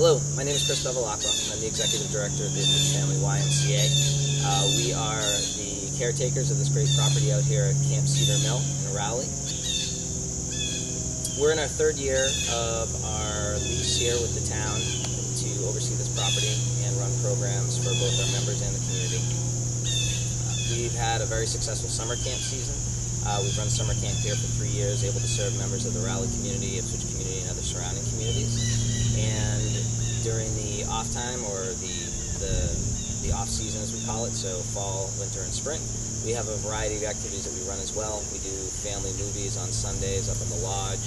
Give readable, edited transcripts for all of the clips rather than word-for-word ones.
Hello, my name is Chris Bevilacqua. I'm the Executive Director of the Itch Family YMCA. We are the caretakers of this great property out here at Camp Cedar Mill in Rowley. We're in our third year of our lease here with the town to oversee this property and run programs for both our members and the community. We've had a very successful summer camp season. We've run summer camp here for 3 years, able to serve members of the Rowley community, Ipswich community, and other surrounding communities. And during the off time, or the off season as we call it, so fall, winter, and spring, we have a variety of activities that we run as well. We do family movies on Sundays up in the lodge.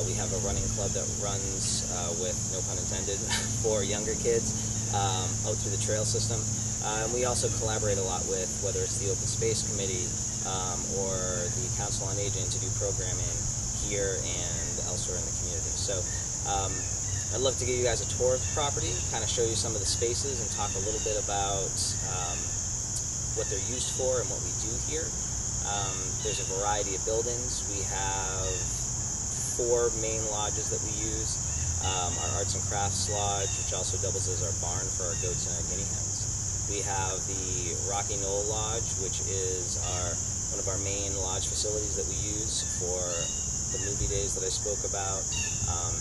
We have a running club that runs with, no pun intended, for younger kids out through the trail system. And we also collaborate a lot with, whether it's the Open Space Committee or the Council on Aging, to do programming here and elsewhere in the community. So I'd love to give you guys a tour of the property, kind of show you some of the spaces and talk a little bit about what they're used for and what we do here. There's a variety of buildings. We have 4 main lodges that we use. Our Arts and Crafts Lodge, which also doubles as our barn for our goats and our guinea hens. We have the Rocky Knoll Lodge, which is one of our main lodge facilities that we use for the movie days that I spoke about,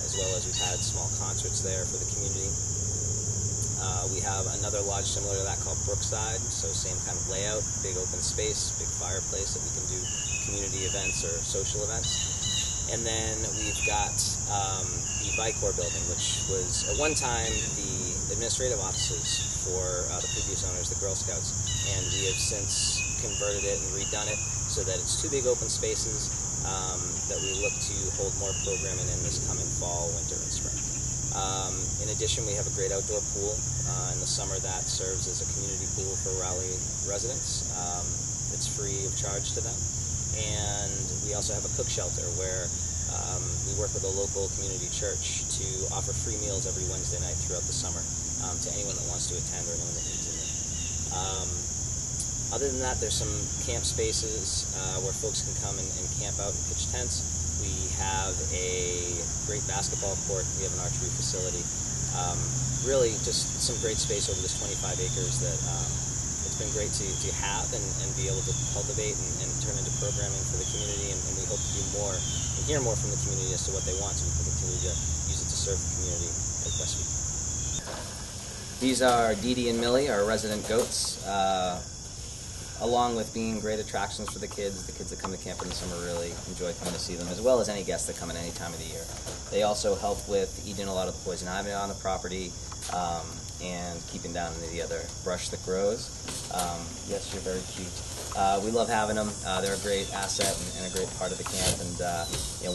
as well as we've had small concerts there for the community. We have another lodge similar to that called Brookside, so same kind of layout, big open space, big fireplace that we can do community events or social events. And then we've got the Vicor building, which was at one time the administrative offices for the previous owners, the Girl Scouts, and we have since converted it and redone it so that it's 2 big open spaces that we look to hold more programming in this coming fall, winter, and spring. In addition, we have a great outdoor pool. In the summer, that serves as a community pool for Rowley residents. It's free of charge to them. And we also have a cook shelter where we work with a local community church to offer free meals every Wednesday night throughout the summer to anyone that wants to attend or anyone that needs a meal. Other than that, there's some camp spaces where folks can come and camp out and pitch tents. We have a great basketball court. We have an archery facility. Really just some great space over this 25 acres that it's been great to have and be able to cultivate and turn into programming for the community, and we hope to do more and hear more from the community as to what they want, so we can continue to use it to serve the community as best we can. These are Dee Dee and Millie, our resident goats. Along with being great attractions for the kids that come to camp in the summer really enjoy coming to see them, as well as any guests that come in any time of the year. They also help with eating a lot of the poison ivy on the property and keeping down any of the other brush that grows. Yes, you're very cute. We love having them. They're a great asset and a great part of the camp, and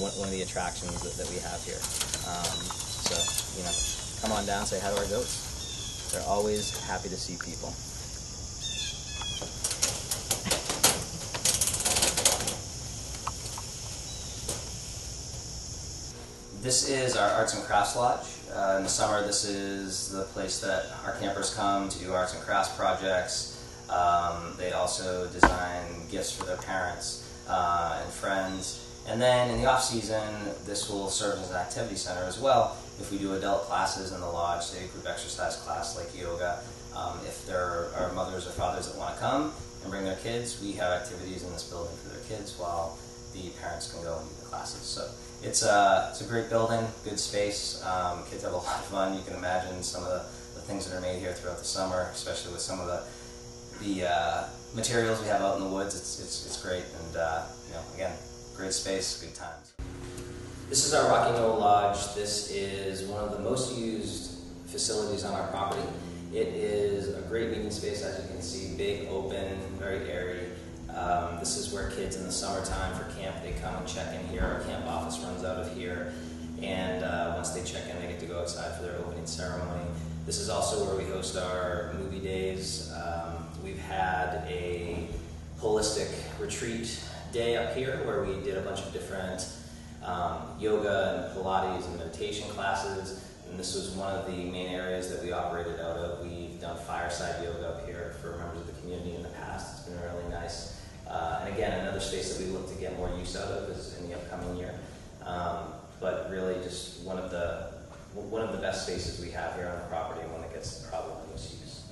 one of the attractions that we have here. So, come on down, say hi to our goats. They're always happy to see people. This is our Arts and Crafts Lodge. In the summer, this is the place that our campers come to do arts and crafts projects. They also design gifts for their parents and friends. And then in the off-season, this will serve as an activity center as well. If we do adult classes in the lodge, say a group exercise class like yoga, if there are mothers or fathers that want to come and bring their kids, we have activities in this building for their kids while the parents can go and do the classes. So it's a great building, good space. Kids have a lot of fun. You can imagine some of the things that are made here throughout the summer, especially with some of the materials we have out in the woods. It's great, and again, great space, good times. This is our Rocky Knoll Lodge. This is one of the most used facilities on our property. It is a great meeting space, as you can see, big, open, very airy. This is where kids in the summertime for camp, they come and check in here. Our camp office runs out of here, and once they check in, they get to go outside for their opening ceremony. This is also where we host our movie days. We've had a holistic retreat day up here where we did a bunch of different yoga and Pilates and meditation classes, and this was one of the main areas that we operated out of. We've done fireside yoga up here for members of the community in the past. It's been really nice. And again, another space that we look to get more use out of is in the upcoming year. But really just one of the one of the best spaces we have here on the property, and one that gets probably the most use.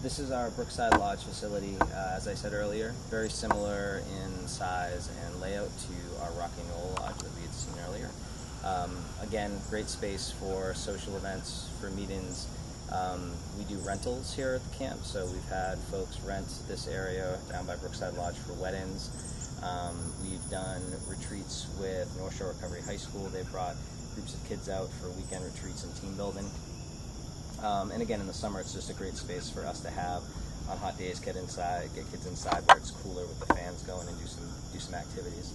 This is our Brookside Lodge facility. As I said earlier, very similar in size and layout to our Rocky Knoll Lodge that we had seen earlier. Again, great space for social events, for meetings. We do rentals here at the camp, so we've had folks rent this area down by Brookside Lodge for weddings. We've done retreats with North Shore Recovery High School. They've brought groups of kids out for weekend retreats and team building. And again, in the summer, it's just a great space for us to have on hot days, get kids inside where it's cooler with the fans going and do some activities.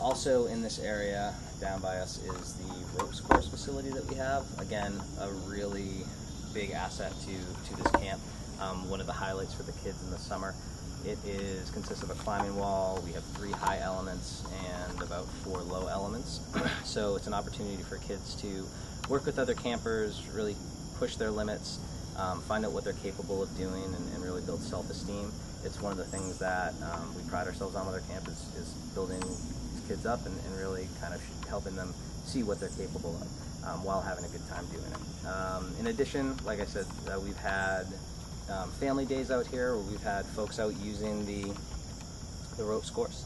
Also in this area down by us is the ropes course facility that we have. Again, a really big asset to this camp. One of the highlights for the kids in the summer. It consists of a climbing wall. We have 3 high elements and about 4 low elements. So it's an opportunity for kids to work with other campers, really push their limits, find out what they're capable of doing, and really build self-esteem. It's one of the things that we pride ourselves on with our camp is building these kids up and really kind of helping them see what they're capable of while having a good time doing it. In addition, like I said, we've had family days out here where we've had folks out using the ropes course.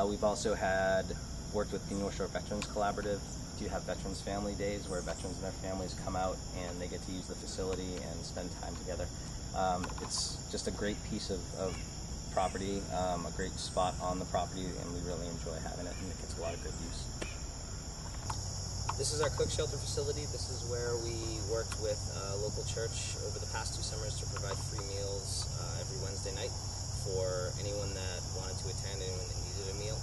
We've also worked with the North Shore Veterans Collaborative to have Veterans Family Days where veterans and their families come out and they get to use the facility and spend time together. It's just a great piece of property, a great spot on the property, and we really enjoy having it, and it gets a lot of good use. This is our cook shelter facility. This is where we worked with a local church over the past 2 summers to provide free meals every Wednesday night for anyone that wanted to attend, anyone that needed a meal.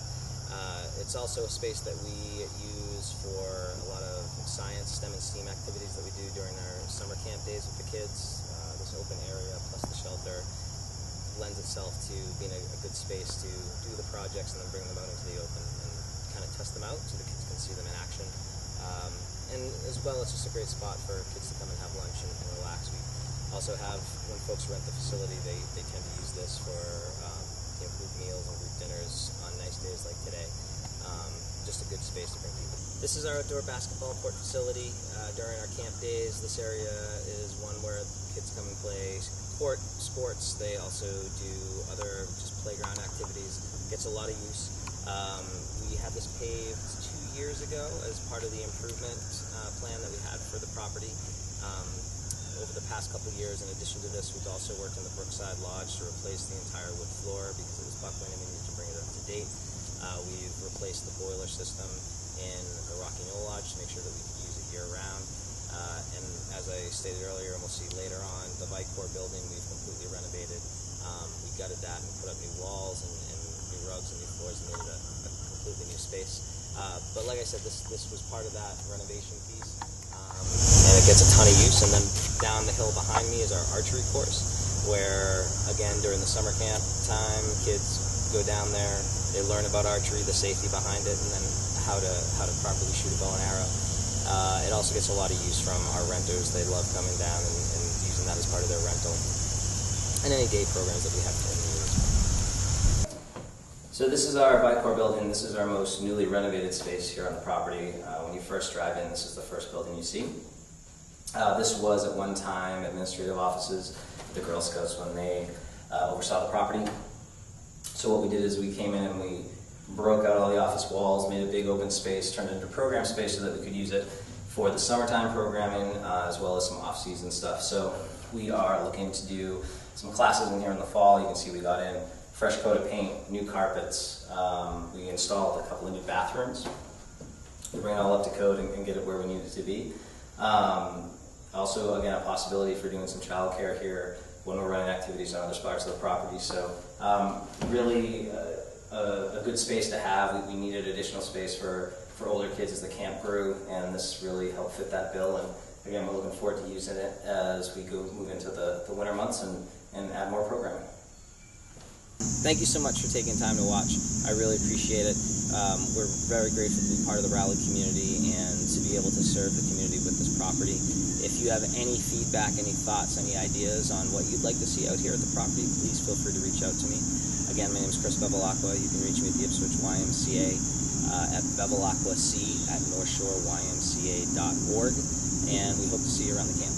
It's also a space that we use for a lot of science, STEM and STEAM activities that we do during our summer camp days with the kids. This open area plus the shelter lends itself to being a good space to do the projects and then bring them out into the open and kind of test them out so the kids can see them in action. And as well, it's just a great spot for kids to come and have lunch and relax. We also have, when folks rent the facility, they tend to use this for group meals and group dinners on nice days like today. Just a good space to bring people. This is our outdoor basketball court facility. During our camp days, this area is one where kids come and play court sports. They also do other just playground activities. Gets a lot of use. We had this paved 2 years ago as part of the improvement plan that we had for the property. Over the past couple of years, in addition to this, we've also worked in the Brookside Lodge to replace the entire wood floor because it was buckling and we needed to bring it up to date. We've replaced the boiler system in the Rocky Knoll Lodge to make sure that we could use it year-round. And as I stated earlier, and we'll see later on, the Vicor building we've completely renovated. We gutted that and put up new walls and new rugs and new floors and made it a completely new space. But like I said, this was part of that renovation piece. And it gets a ton of use. And then down the hill behind me is our archery course, where, again, during the summer camp time, kids go down there, they learn about archery, the safety behind it, and then how to properly shoot a bow and arrow. It also gets a lot of use from our renters. They love coming down and using that as part of their rental. And any day programs that we have for them. So this is our Vicor building. This is our most newly renovated space here on the property. When you first drive in, this is the first building you see. This was at one time administrative offices for the Girl Scouts when they oversaw the property. So what we did is we came in and we broke out all the office walls, made a big open space, turned it into program space so that we could use it for the summertime programming as well as some off-season stuff. So we are looking to do some classes in here in the fall. You can see we got in fresh coat of paint, new carpets. We installed a couple of new bathrooms to bring it all up to code and get it where we need it to be. Also, again, a possibility for doing some childcare here when we're running activities on other parts of the property. So really a good space to have. We needed additional space for older kids as the camp grew, and this really helped fit that bill. And again, we're looking forward to using it as we move into the winter months and add more programming. Thank you so much for taking time to watch. I really appreciate it. We're very grateful to be part of the Raleigh community and to be able to serve the community with this property. If you have any feedback, any thoughts, any ideas on what you'd like to see out here at the property, please feel free to reach out to me. Again, my name is Chris Bevilacqua. You can reach me at the Ipswich YMCA. at bevelaqua.c@northshoreymca.org, and we hope to see you around the camp.